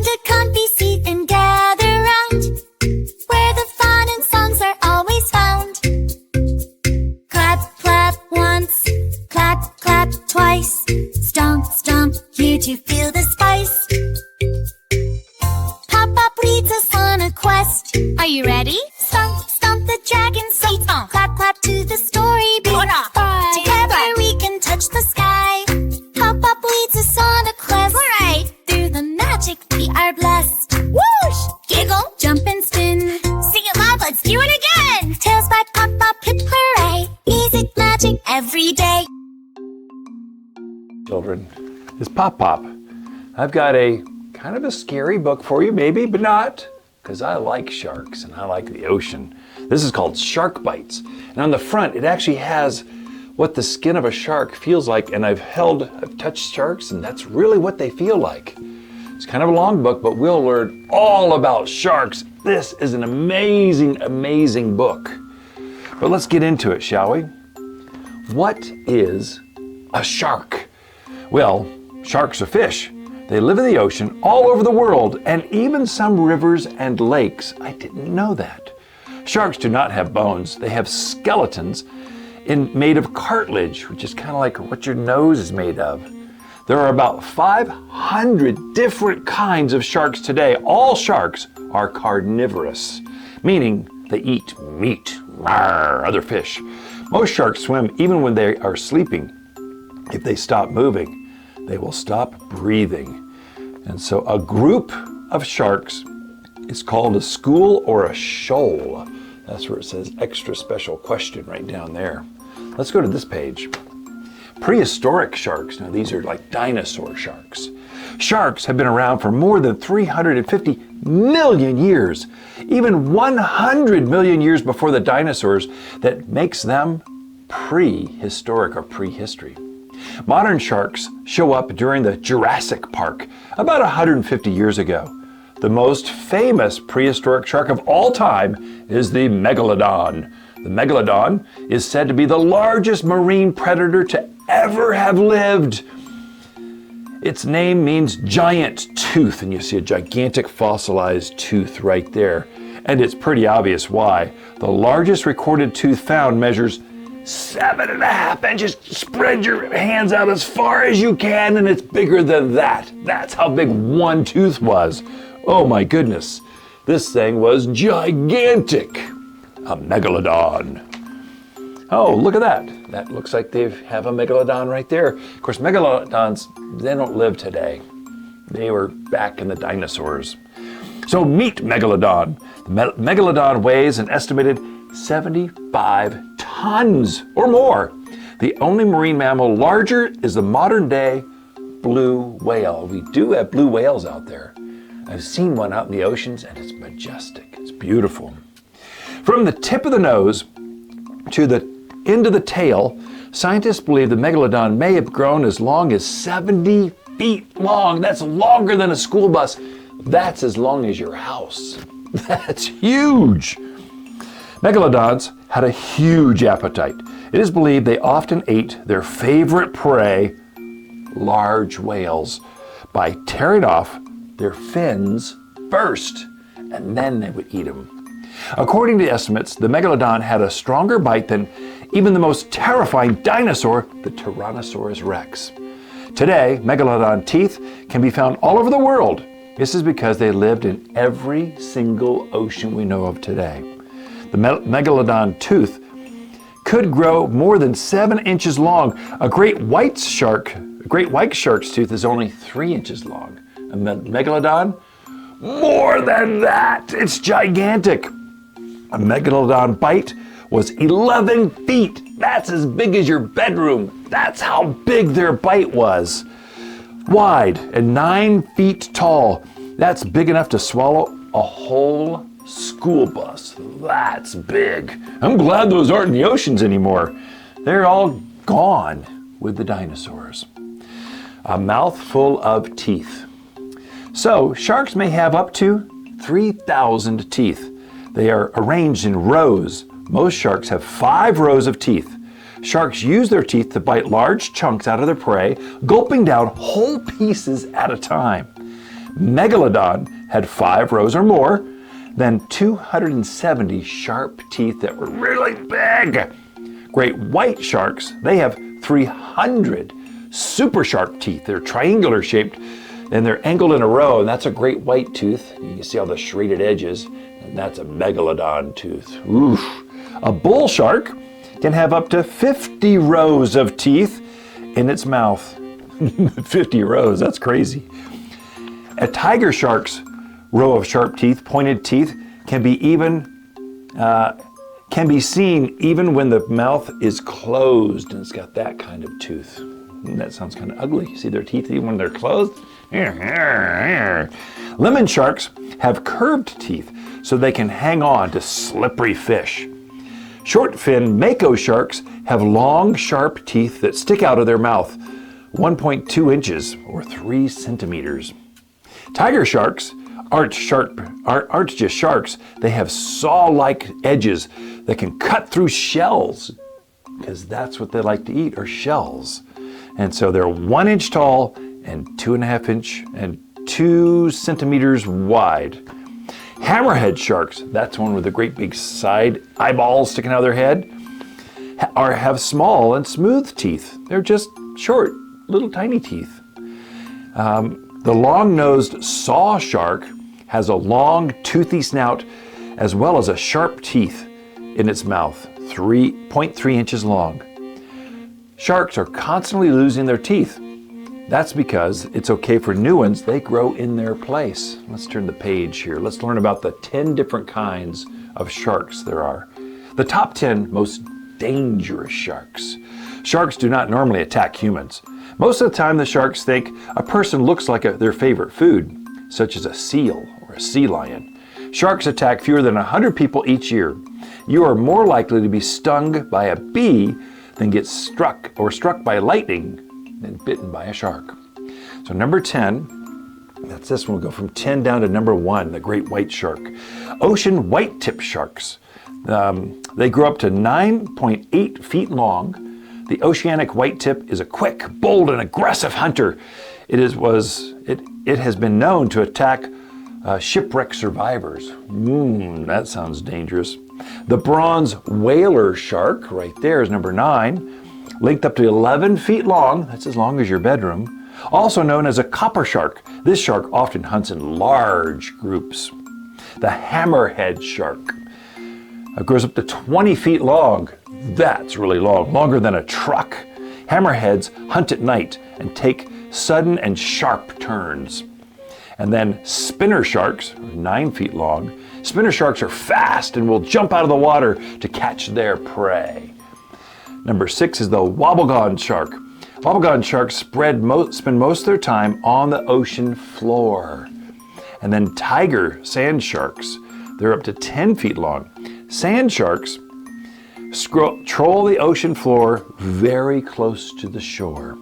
Find a comfy seat and gather round, where the fun and songs are always found. Clap, clap once, clap, clap twice. Stomp, stomp, here to feel the spice. Pop-Pop leads us on a quest. Are you ready? Stomp, stomp the dragon's feet. Clap, clap to the story beat. Together we can touch the sky. Pop-Pop leads us on a quest. Alright, through the magic we are blessed. Whoosh! Giggle, jump and spin. Sing it loud, let's do it again. Tales by Pop-Pop, hip hooray. Music magic every day. Children, is Pop-Pop. I've got a kind of a scary book for you, maybe, but not, because I like sharks and I like the ocean. This is called Shark Bites. And on the front, it actually has what the skin of a shark feels like, and I've touched sharks, and that's really what they feel like. It's kind of a long book, but we'll learn all about sharks. This is an amazing, amazing book. But let's get into it, shall we? What is a shark? Well, sharks are fish. They live in the ocean all over the world, and even some rivers and lakes. I didn't know that. Sharks do not have bones. They have skeletons made of cartilage, which is kind of like what your nose is made of. There are about 500 different kinds of sharks today. All sharks are carnivorous, meaning they eat meat, other fish. Most sharks swim even when they are sleeping. If they stop moving, they will stop breathing. And so a group of sharks is called a school or a shoal. That's where it says extra special question right down there. Let's go to this page. Prehistoric sharks. Now these are like dinosaur sharks. Sharks have been around for more than 350 million years, even 100 million years before the dinosaurs. That makes them prehistoric or prehistory. Modern sharks show up during the Jurassic Park about 150 years ago. The most famous prehistoric shark of all time is the megalodon. The megalodon is said to be the largest marine predator to ever have lived. Its name means giant tooth, and you see a gigantic fossilized tooth right there. And it's pretty obvious why. The largest recorded tooth found measures 7.5 inches. Spread your hands out as far as you can, and it's bigger than that. That's how big one tooth was. Oh my goodness. This thing was gigantic. A megalodon. Oh, look at that. That looks like they have a megalodon right there. Of course, megalodons, they don't live today. They were back in the dinosaurs. So meet Megalodon. The Megalodon weighs an estimated 75 tons or more. The only marine mammal larger is the modern day blue whale. We do have blue whales out there. I've seen one out in the oceans, and it's majestic. It's beautiful. From the tip of the nose to the end of the tail, scientists believe the megalodon may have grown as long as 70 feet long. That's longer than a school bus. That's as long as your house. That's huge. Megalodons had a huge appetite. It is believed they often ate their favorite prey, large whales, by tearing off their fins first, and then they would eat them. According to estimates, the megalodon had a stronger bite than even the most terrifying dinosaur, the Tyrannosaurus rex. Today, megalodon teeth can be found all over the world. This is because they lived in every single ocean we know of today. The megalodon tooth could grow more than 7 inches long. A great white shark's tooth is only 3 inches long. A megalodon, more than that. It's gigantic. A megalodon bite was 11 feet. That's as big as your bedroom. That's how big their bite was. Wide and 9 feet tall. That's big enough to swallow a whole school bus. That's big. I'm glad those aren't in the oceans anymore. They're all gone with the dinosaurs. A mouthful of teeth. So sharks may have up to 3,000 teeth. They are arranged in rows. Most sharks have 5 rows of teeth. Sharks use their teeth to bite large chunks out of their prey, gulping down whole pieces at a time. Megalodon had 5 rows or more, then 270 sharp teeth that were really big. Great white sharks, they have 300 super sharp teeth. They're triangular shaped and they're angled in a row, and that's a great white tooth. You can see all the serrated edges, and that's a megalodon tooth. Oof. A bull shark can have up to 50 rows of teeth in its mouth. 50 rows, that's crazy. A tiger shark's row of sharp teeth, pointed teeth, can be seen even when the mouth is closed, and it's got that kind of tooth. And that sounds kind of ugly. See their teeth even when they're closed? Lemon sharks have curved teeth so they can hang on to slippery fish. Short-fin mako sharks have long, sharp teeth that stick out of their mouth, 1.2 inches or 3 centimeters. Tiger sharks aren't just sharks. They have saw-like edges that can cut through shells, because that's what they like to eat, are shells. And so they're 1 inch tall and 2.5 inch and 2 centimeters wide. Hammerhead sharks, that's one with the great big side eyeballs sticking out of their head, have small and smooth teeth. They're just short, little tiny teeth. The long-nosed saw shark has a long, toothy snout as well as a sharp teeth in its mouth, 3.3 inches long. Sharks are constantly losing their teeth. That's because it's okay for new ones. They grow in their place. Let's turn the page here. Let's learn about the 10 different kinds of sharks there are. The top 10 most dangerous sharks. Sharks do not normally attack humans. Most of the time, the sharks think a person looks like their favorite food, such as a seal or a sea lion. Sharks attack fewer than 100 people each year. You are more likely to be stung by a bee than get struck by lightning than bitten by a shark. So number 10, that's this one. We'll go from 10 down to number 1, the great white shark. Ocean white-tip sharks. They grow up to 9.8 feet long. The oceanic white-tip is a quick, bold, and aggressive hunter. It has been known to attack shipwreck survivors. That sounds dangerous. The bronze whaler shark, right there, is number 9. Linked up to 11 feet long, that's as long as your bedroom. Also known as a copper shark. This shark often hunts in large groups. The hammerhead shark grows up to 20 feet long. That's really long, longer than a truck. Hammerheads hunt at night and take sudden and sharp turns. And then spinner sharks, 9 feet long. Spinner sharks are fast and will jump out of the water to catch their prey. Number 6 is the wobbegong shark. Wobbegong sharks spend most of their time on the ocean floor. And then tiger sand sharks, they're up to 10 feet long. Sand sharks troll the ocean floor very close to the shore.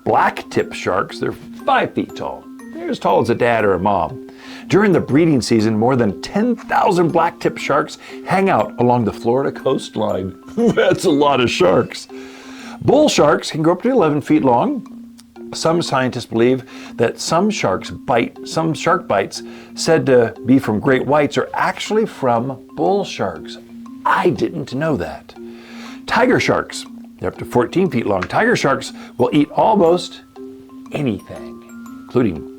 Black tip sharks, they're 5 feet tall. They're as tall as a dad or a mom. During the breeding season, more than 10,000 black tip sharks hang out along the Florida coastline. That's a lot of sharks. Bull sharks can grow up to 11 feet long. Some scientists believe that some shark bites said to be from great whites are actually from bull sharks. I didn't know that. Tiger sharks, they're up to 14 feet long. Tiger sharks will eat almost anything, including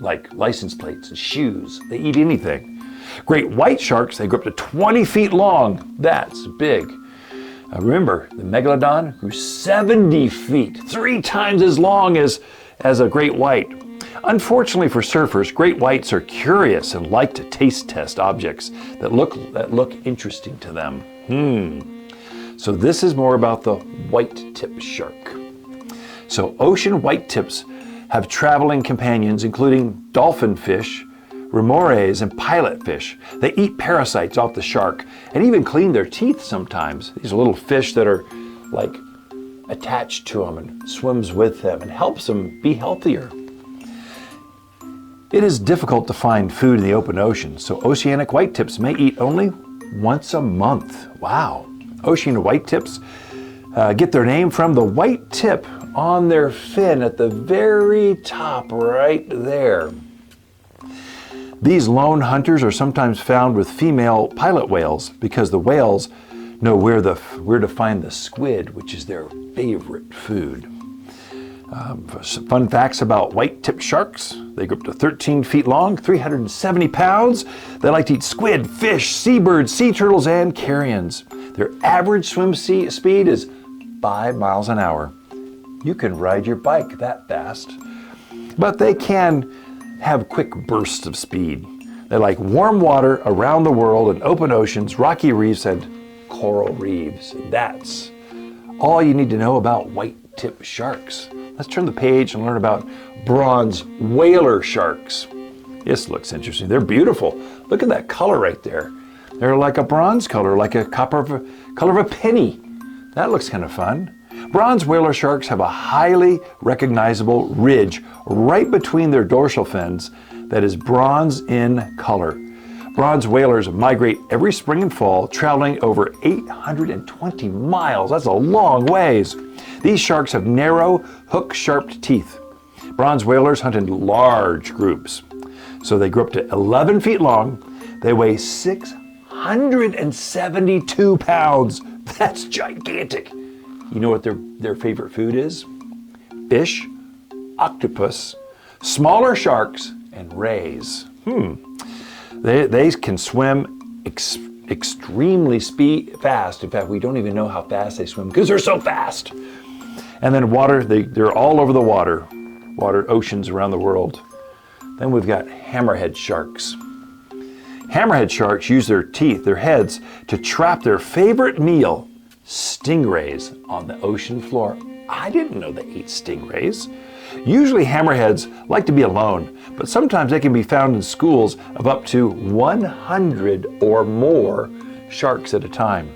like license plates and shoes. They eat anything. Great white sharks, they grow up to 20 feet long. That's big. Remember, the megalodon grew 70 feet, 3 times as long as a great white. Unfortunately for surfers, great whites are curious and like to taste test objects that look interesting to them. So this is more about the white-tip shark. So ocean white-tips have traveling companions, including dolphin fish, remores, and pilot fish. They eat parasites off the shark and even clean their teeth sometimes. These are little fish that are like attached to them and swims with them and helps them be healthier. It is difficult to find food in the open ocean, so oceanic whitetips may eat only once a month. Wow. Ocean whitetips get their name from the white tip on their fin at the very top right there. These lone hunters are sometimes found with female pilot whales because the whales know where to find the squid, which is their favorite food. Fun facts about white-tipped sharks. They grow up to 13 feet long, 370 pounds. They like to eat squid, fish, seabirds, sea turtles, and carrions. Their average swim speed is 5 miles an hour. You can ride your bike that fast. But they can have quick bursts of speed. They like warm water around the world and open oceans, rocky reefs, and coral reefs. That's all you need to know about white-tipped sharks. Let's turn the page and learn about bronze whaler sharks. This looks interesting. They're beautiful. Look at that color right there. They're like a bronze color, like a color of a penny. That looks kind of fun. Bronze whaler sharks have a highly recognizable ridge right between their dorsal fins that is bronze in color. Bronze whalers migrate every spring and fall, traveling over 820 miles. That's a long ways. These sharks have narrow, hook-sharp teeth. Bronze whalers hunt in large groups. So they grow up to 11 feet long. They weigh 672 pounds. That's gigantic. You know what their favorite food is? Fish, octopus, smaller sharks, and rays. They can swim extremely fast. In fact, we don't even know how fast they swim because they're so fast. And then water, they're all over the water, oceans around the world. Then we've got hammerhead sharks. Hammerhead sharks use their teeth, their heads, to trap their favorite meal, stingrays, on the ocean floor. I didn't know they ate stingrays. Usually hammerheads like to be alone, but sometimes they can be found in schools of up to 100 or more sharks at a time.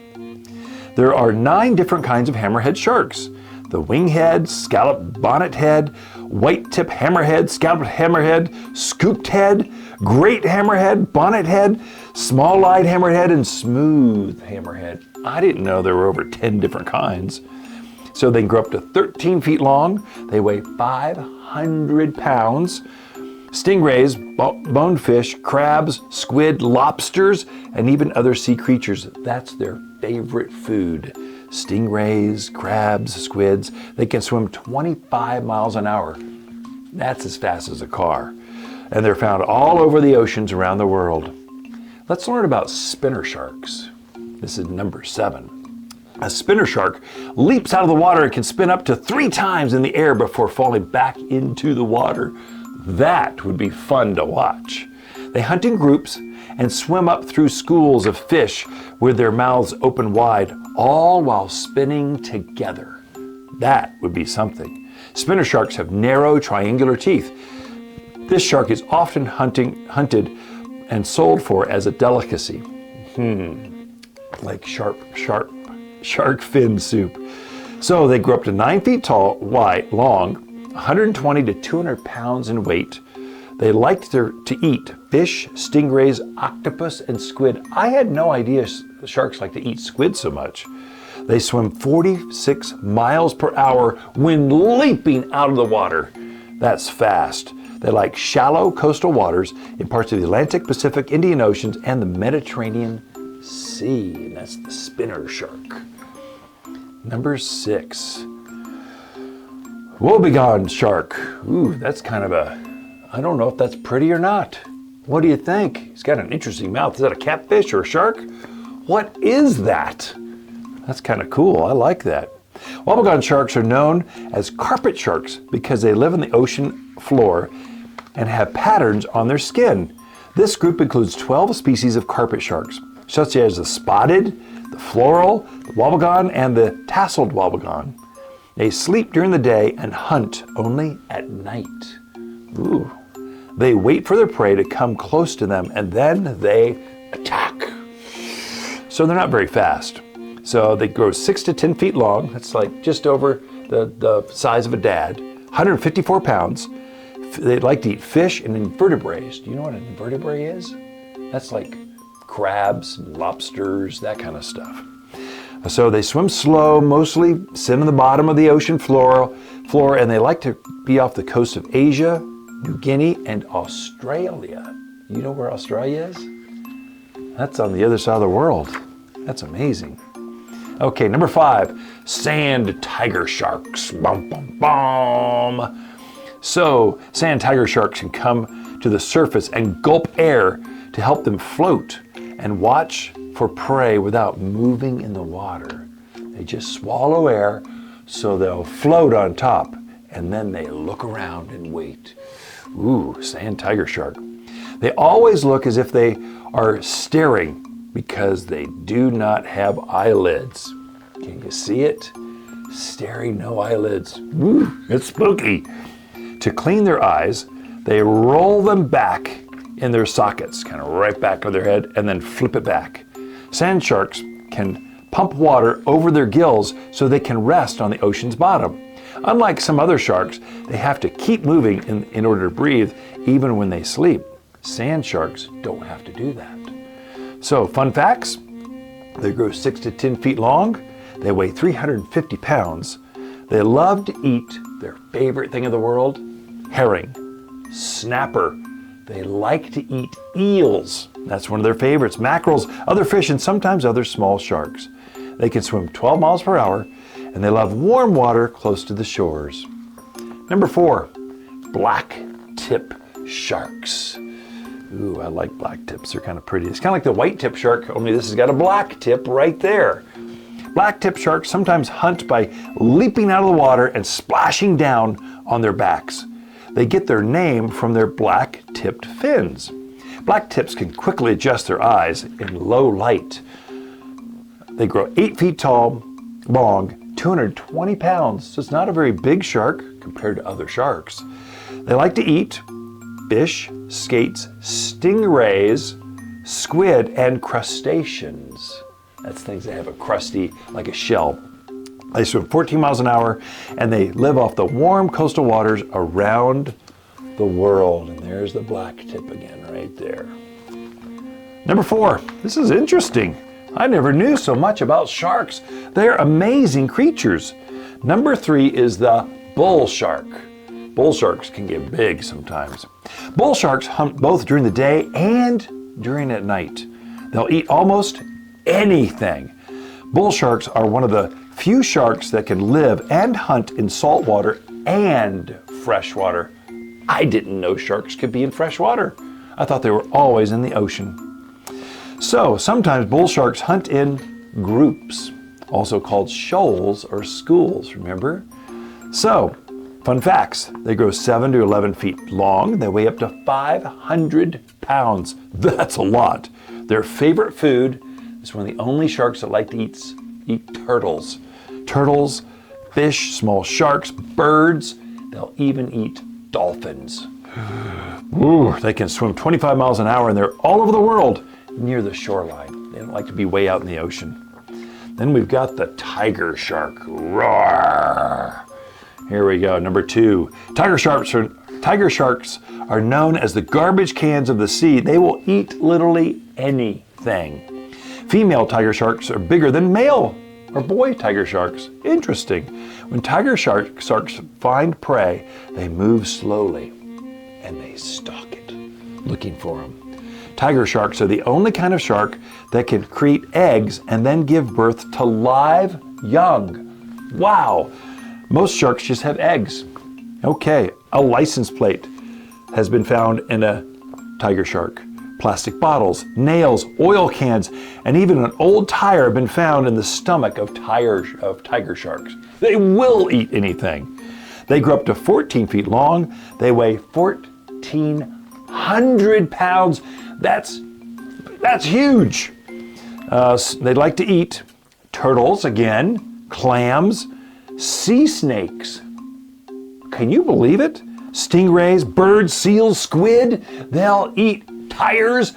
There are 9 different kinds of hammerhead sharks. The winghead, scalloped bonnethead, white-tip hammerhead, scalloped hammerhead, scooped head, great hammerhead, bonnethead, small-eyed hammerhead, and smooth hammerhead. I didn't know there were over 10 different kinds. So they can grow up to 13 feet long. They weigh 500 pounds. Stingrays, bonefish, crabs, squid, lobsters, and even other sea creatures. That's their favorite food. Stingrays, crabs, squids. They can swim 25 miles an hour. That's as fast as a car. And they're found all over the oceans around the world. Let's learn about spinner sharks. This is number 7. A spinner shark leaps out of the water and can spin up to 3 times in the air before falling back into the water. That would be fun to watch. They hunt in groups and swim up through schools of fish with their mouths open wide, all while spinning together. That would be something. Spinner sharks have narrow, triangular teeth. This shark is often hunted and sold for as a delicacy. Like shark fin soup. So they grow up to 9 feet long, 120 to 200 pounds in weight. They like to eat fish, stingrays, octopus, and squid. I had no idea sharks like to eat squid so much. They swim 46 miles per hour when leaping out of the water. That's fast. They like shallow coastal waters in parts of the Atlantic, Pacific, Indian Oceans, and the Mediterranean Sea. And that's the spinner shark. Number 6. Woebegone shark. Ooh, that's kind of I don't know if that's pretty or not. What do you think? He's got an interesting mouth. Is that a catfish or a shark? What is that? That's kind of cool. I like that. Woebegone sharks are known as carpet sharks because they live on the ocean floor and have patterns on their skin. This group includes 12 species of carpet sharks, such as the spotted, the floral, the woebegone, and the tasseled woebegone. They sleep during the day and hunt only at night. Ooh. They wait for their prey to come close to them and then they attack. So they're not very fast. So they grow 6 to 10 feet long. That's like just over the size of a dad. 154 pounds. They like to eat fish and invertebrates. Do you know what an invertebrate is? That's like crabs, lobsters, that kind of stuff. So they swim slow, mostly sit on the bottom of the ocean floor, and they like to be off the coast of Asia, New Guinea, and Australia. You know where Australia is? That's on the other side of the world. That's amazing. Okay, number 5, sand tiger sharks. Bum, bum, bum. So, sand tiger sharks can come to the surface and gulp air to help them float and watch for prey without moving in the water. They just swallow air so they'll float on top, and then they look around and wait. Ooh, sand tiger shark. They always look as if they are staring because they do not have eyelids. Can you see it? Staring, no eyelids. Ooh, it's spooky. To clean their eyes, they roll them back in their sockets, kind of right back of their head, and then flip it back. Sand sharks can pump water over their gills so they can rest on the ocean's bottom. Unlike some other sharks, they have to keep moving in order to breathe, even when they sleep. Sand sharks don't have to do that. So, fun facts: they grow 6 to 10 feet long. They weigh 350 pounds. They love to eat their favorite thing in the world, herring, snapper. They like to eat eels. That's one of their favorites. Mackerels, other fish, and sometimes other small sharks. They can swim 12 miles per hour, and they love warm water close to the shores. Number 4, black tip sharks. Ooh, I like black tips. They're kind of pretty. It's kind of like the white tip shark, only this has got a black tip right there. Black tip sharks sometimes hunt by leaping out of the water and splashing down on their backs. They get their name from their black tipped fins. Black tips can quickly adjust their eyes in low light. They grow 8 feet tall, long, 220 pounds, so it's not a very big shark compared to other sharks. They like to eat fish, skates, stingrays, squid, and crustaceans. That's things that have a crusty, like a shell. They swim 14 miles an hour, and they live off the warm coastal waters around the world. And there's the black tip again right there. Number 4, this is interesting. I never knew so much about sharks. They're amazing creatures. Number 3 is the bull shark. Bull sharks can get big sometimes. Bull sharks hunt both during the day and during at night. They'll eat almost anything. Bull sharks are one of the few sharks that can live and hunt in saltwater and freshwater. I didn't know sharks could be in freshwater. I thought they were always in the ocean. So sometimes bull sharks hunt in groups, also called shoals or schools, remember? So, fun facts: they grow 7 to 11 feet long. They weigh up to 500 pounds. That's a lot. Their favorite food is one of the only sharks that like to eat turtles. Turtles, fish, small sharks, birds. They'll even eat dolphins. Ooh, they can swim 25 miles an hour, and they're all over the world near the shoreline. They don't like to be way out in the ocean. Then we've got the tiger shark. Roar! Here we go, number 2. Tiger sharks are known as the garbage cans of the sea. They will eat literally anything. Female tiger sharks are bigger than male or boy tiger sharks. Interesting. When tiger sharks find prey, they move slowly and they stalk it, looking for them. Tiger sharks are the only kind of shark that can create eggs and then give birth to live young. Wow! Most sharks just have eggs. Okay, a license plate has been found in a tiger shark. Plastic bottles, nails, oil cans, and even an old tire have been found in the stomach of tiger sharks. They will eat anything. They grow up to 14 feet long. They weigh 1,400 pounds. That's huge. They like to eat turtles, again, clams, sea snakes. Can you believe it? Stingrays, birds, seals, squid. They'll eat tires,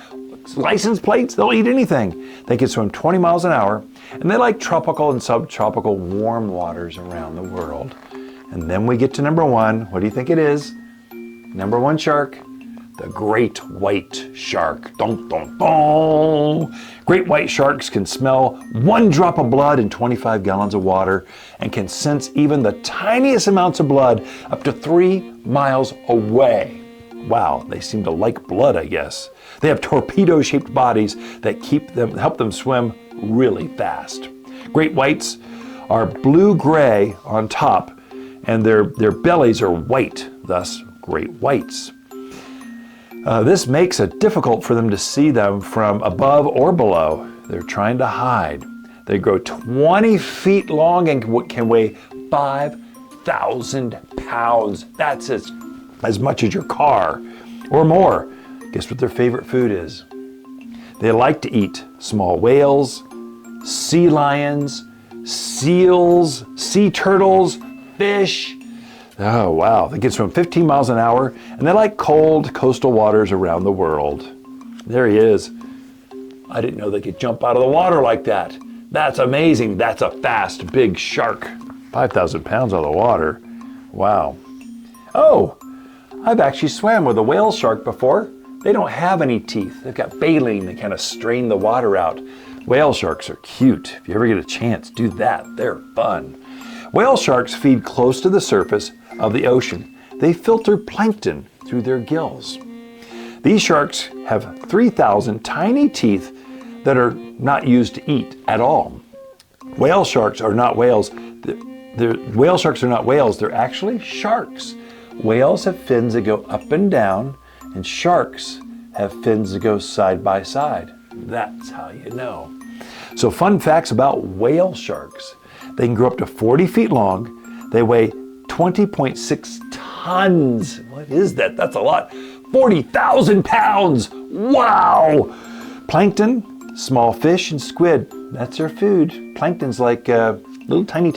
license plates. They'll eat anything. They can swim 20 miles an hour, and they like tropical and subtropical warm waters around the world. And then we get to number 1. What do you think it is? Number 1 shark, the great white shark. Dun, dun, dun. Great white sharks can smell 1 drop of blood in 25 gallons of water and can sense even the tiniest amounts of blood up to 3 miles away. Wow, they seem to like blood, I guess. They have torpedo-shaped bodies that help them swim really fast. Great whites are blue-gray on top, and their bellies are white, thus great whites. This makes it difficult for them to see them from above or below. They're trying to hide. They grow 20 feet long and can weigh 5,000 pounds. That's as much as your car or more. Guess what their favorite food is? They like to eat small whales, sea lions, seals, sea turtles, fish. Oh, wow. They can swim 15 miles an hour, and they like cold coastal waters around the world. There he is. I didn't know they could jump out of the water like that. That's amazing. That's a fast, big shark. 5,000 pounds out of the water. Wow. Oh, I've actually swam with a whale shark before. They don't have any teeth. They've got baleen that kind of strain the water out. Whale sharks are cute. If you ever get a chance, do that. They're fun. Whale sharks feed close to the surface of the ocean. They filter plankton through their gills. These sharks have 3,000 tiny teeth that are not used to eat at all. Whale sharks are not whales. Whale sharks are not whales. They're actually sharks. Whales have fins that go up and down, and sharks have fins that go side by side. That's how you know. So fun facts about whale sharks. They can grow up to 40 feet long. They weigh 20.6 tons. What is that? That's a lot. 40,000 pounds. Wow. Plankton, small fish, and squid. That's their food. Plankton's like little tiny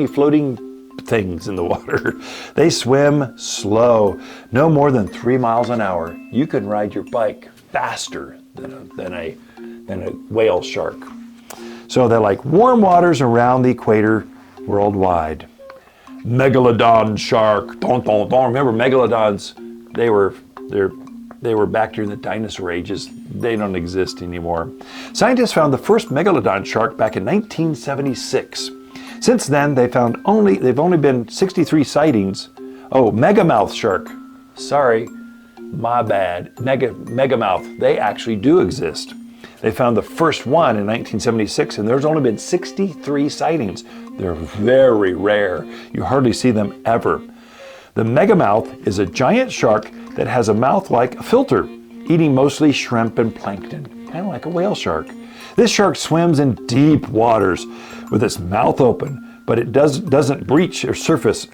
floating things in the water. They swim slow, no more than 3 miles an hour. You can ride your bike faster than a whale shark. So they like warm waters around the equator worldwide. Megalodon shark. Don't remember megalodons. They were back during the dinosaur ages. They don't exist anymore. Scientists found the first megalodon shark back in 1976. Since then, they've only been 63 sightings. Oh, megamouth shark. Sorry, my bad. Megamouth. They actually do exist. They found the first one in 1976, and there's only been 63 sightings. They're very rare. You hardly see them ever. The megamouth is a giant shark that has a mouth like a filter, eating mostly shrimp and plankton, kind of like a whale shark. This shark swims in deep waters with its mouth open, but it doesn't breach or surface.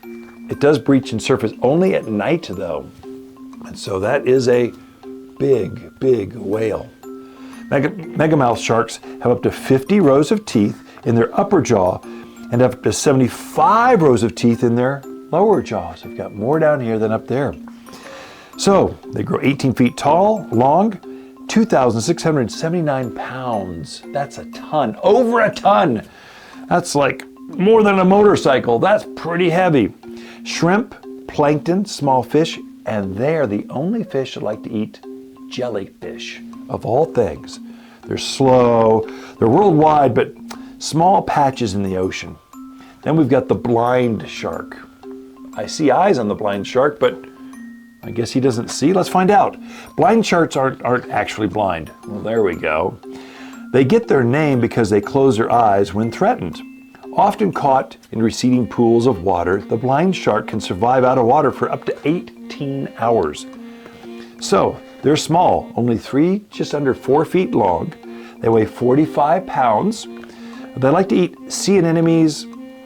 It does breach and surface only at night, though. And so that is a big whale. Megamouth sharks have up to 50 rows of teeth in their upper jaw and up to 75 rows of teeth in their lower jaws. They've got more down here than up there. So they grow 18 feet tall, long, 2,679 pounds. That's a ton, over a ton. That's like more than a motorcycle. That's pretty heavy. Shrimp, plankton, small fish, and they're the only fish that like to eat jellyfish, of all things. They're slow, they're worldwide, but small patches in the ocean. Then we've got the blind shark. I see eyes on the blind shark, but I guess he doesn't see. Let's find out. Blind sharks aren't actually blind. Well, there we go. They get their name because they close their eyes when threatened. Often caught in receding pools of water, the blind shark can survive out of water for up to 18 hours. So, they're small, only just under 4 feet long. They weigh 45 pounds. They like to eat sea anemones,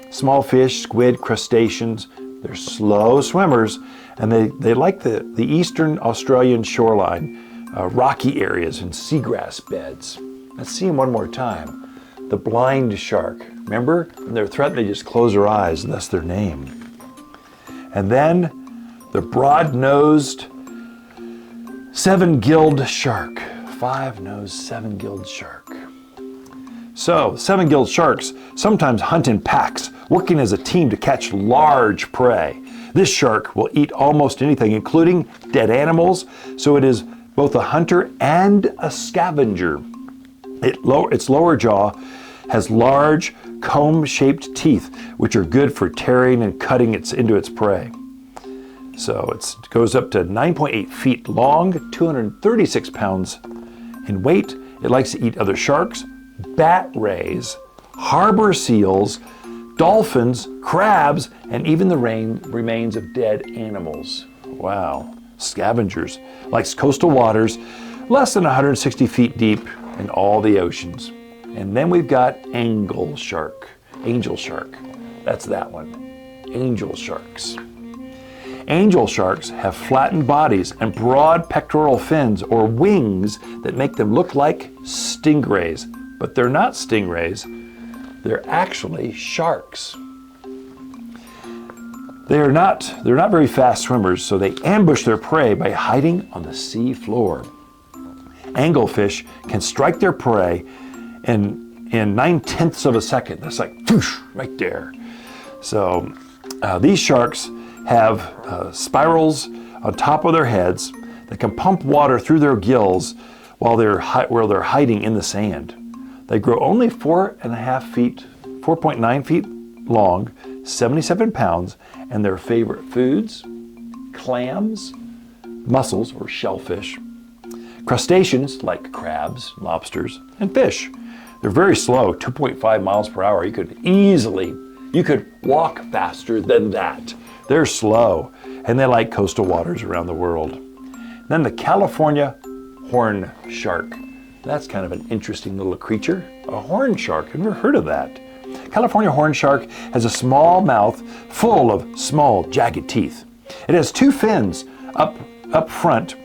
small fish, squid, crustaceans. They're slow swimmers, and they like the eastern Australian shoreline, rocky areas and seagrass beds. Let's see them one more time. The blind shark. Remember? When they're threatened, they just close their eyes, and that's their name. And then the broad-nosed seven-gilled shark. Five-nosed, seven-gilled shark. So, seven-gilled sharks sometimes hunt in packs, working as a team to catch large prey. This shark will eat almost anything, including dead animals, so it is both a hunter and a scavenger. Its lower jaw has large, comb-shaped teeth, which are good for tearing and cutting into its prey. So it goes up to 9.8 feet long, 236 pounds in weight. It likes to eat other sharks, bat rays, harbor seals, dolphins, crabs, and even the remains of dead animals. Wow. Scavengers. Likes coastal waters, less than 160 feet deep in all the oceans. And then we've got angel shark. Angel shark. That's that one. Angel sharks. Angel sharks have flattened bodies and broad pectoral fins or wings that make them look like stingrays. But they're not stingrays. They're actually sharks. They're not very fast swimmers, so they ambush their prey by hiding on the sea floor. Anglefish can strike their prey in 9/10 of a second. That's like whoosh, right there. So these sharks have spirals on top of their heads that can pump water through their gills while they're hiding in the sand. They grow only 4.9 feet long, 77 pounds, and their favorite foods: clams, mussels or shellfish, crustaceans like crabs, lobsters, and fish. They're very slow, 2.5 miles per hour. You could walk faster than that. They're slow, and they like coastal waters around the world. Then the California horn shark. That's kind of an interesting little creature. A horn shark, I've never heard of that. California horn shark has a small mouth full of small jagged teeth. It has two fins up front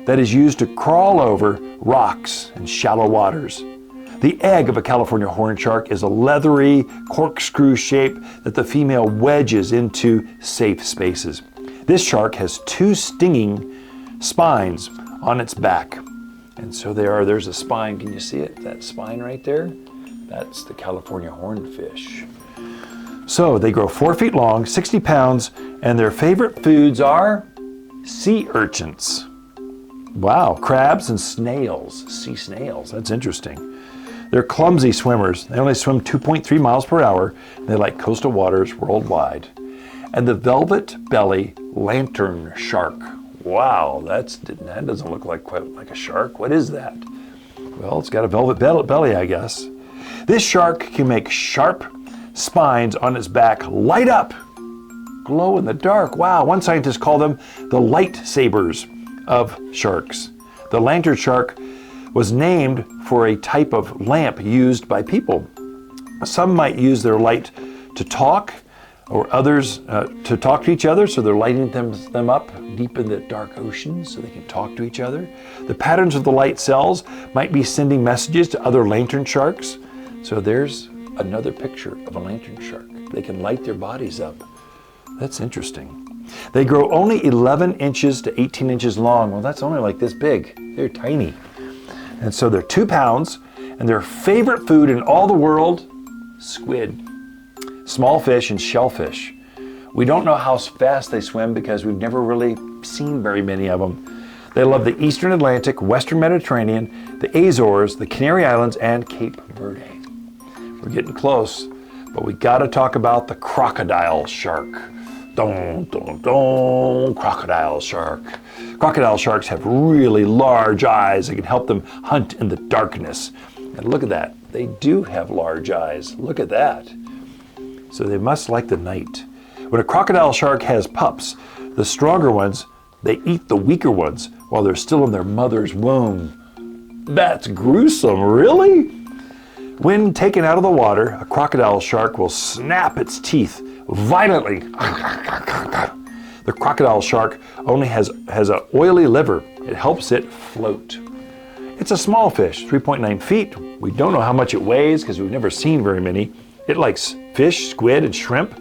that is used to crawl over rocks and shallow waters. The egg of a California horn shark is a leathery corkscrew shape that the female wedges into safe spaces. This shark has two stinging spines on its back. And so there's a spine. Can you see it? That spine right there? That's the California hornfish. So they grow 4 feet long, 60 pounds, and their favorite foods are sea urchins. Wow, crabs and snails, sea snails. That's interesting. They're clumsy swimmers. They only swim 2.3 miles per hour. They like coastal waters worldwide. And the velvet belly lantern shark. Wow, that doesn't look quite like a shark. What is that? Well, it's got a velvet belly, I guess. This shark can make sharp spines on its back light up, glow in the dark. Wow, one scientist called them the lightsabers of sharks. The lantern shark was named for a type of lamp used by people. Some might use their light to talk, or others to talk to each other, so they're lighting them up deep in the dark ocean so they can talk to each other. The patterns of the light cells might be sending messages to other lantern sharks. So there's another picture of a lantern shark. They can light their bodies up. That's interesting. They grow only 11 inches to 18 inches long. Well, that's only like this big. They're tiny. And so they're 2 pounds, and their favorite food in all the world, squid, small fish, and shellfish. We don't know how fast they swim because we've never really seen very many of them. They love the Eastern Atlantic, Western Mediterranean, the Azores, the Canary Islands, and Cape Verde. We're getting close, but we got to talk about the crocodile shark. Crocodile shark. Crocodile sharks have really large eyes that can help them hunt in the darkness. And look at that. They do have large eyes. Look at that. So they must like the night. When a crocodile shark has pups, the stronger ones, they eat the weaker ones while they're still in their mother's womb. That's gruesome, really? When taken out of the water, a crocodile shark will snap its teeth violently. The crocodile shark only has an oily liver. It helps it float. It's a small fish, 3.9 feet. We don't know how much it weighs because we've never seen very many. It likes fish, squid, and shrimp.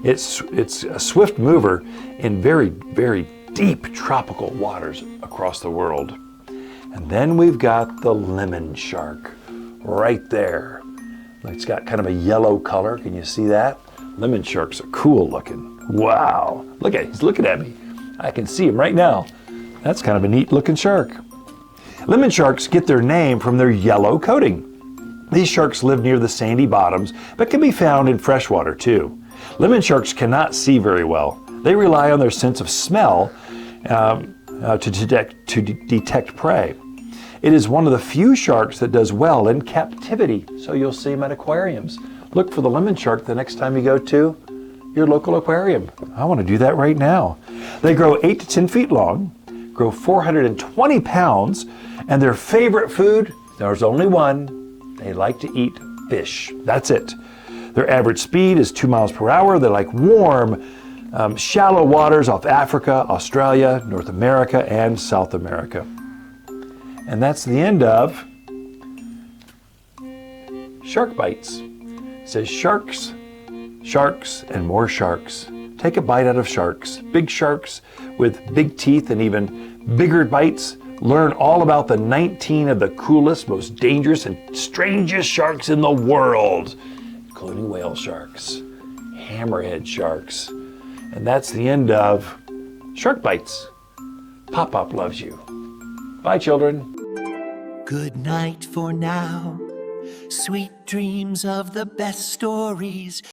It's a swift mover in very, very deep tropical waters across the world. And then we've got the lemon shark right there. It's got kind of a yellow color. Can you see that? Lemon sharks are cool looking. Wow. He's looking at me. I can see him right now. That's kind of a neat looking shark. Lemon sharks get their name from their yellow coating. These sharks live near the sandy bottoms, but can be found in freshwater too. Lemon sharks cannot see very well. They rely on their sense of smell to detect prey. It is one of the few sharks that does well in captivity, so you'll see them at aquariums. Look for the lemon shark the next time you go to your local aquarium. I want to do that right now. They grow 8 to 10 feet long, grow 420 pounds, and their favorite food, there's only one, they like to eat fish. That's it. Their average speed is 2 miles per hour. They like warm, shallow waters off Africa, Australia, North America, and South America. And that's the end of Shark Bites. It says sharks, sharks, and more sharks. Take a bite out of sharks. Big sharks with big teeth and even bigger bites. Learn all about the 19 of the coolest, most dangerous, and strangest sharks in the world, including whale sharks, hammerhead sharks. And that's the end of Shark Bites. Pop-Pop loves you. Bye, children. Good night for now. Sweet dreams of the best stories.